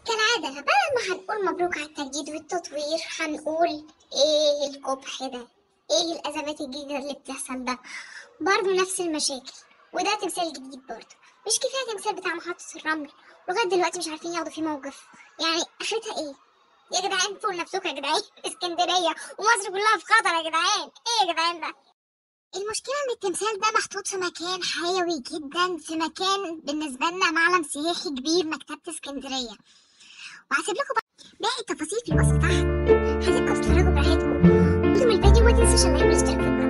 كالعادة بدل ما هنقول مبروك على التجديد والتطوير هنقول ايه القبح ده، ايه الازمات الجديدة اللي بتحصل ده، برضه نفس المشاكل. وده تمثال جديد برضه، مش كفاية تمثال بتاع محطة الرمل لغاية دلوقتي مش عارفين ياخدوا فيه موقف. يعني اخرتها ايه يا جدعان؟ فوق نفسكم يا جدعان. اسكندرية ومصر كلها في خطر يا جدعان، ايه يا جدعان ده؟ المشكلة ان التمثال ده محطوط في مكان حيوي جدا، في مكان بالنسبة لنا معلم سياحي كبير، مكتبة اسكندرية. وهسيب لكم باقي التفاصيل في الوصف تحت، هسيبكم تتفرجوا براحتكم. انتم الفيديو ما تنسوش اللايك والاشتراك في القناة.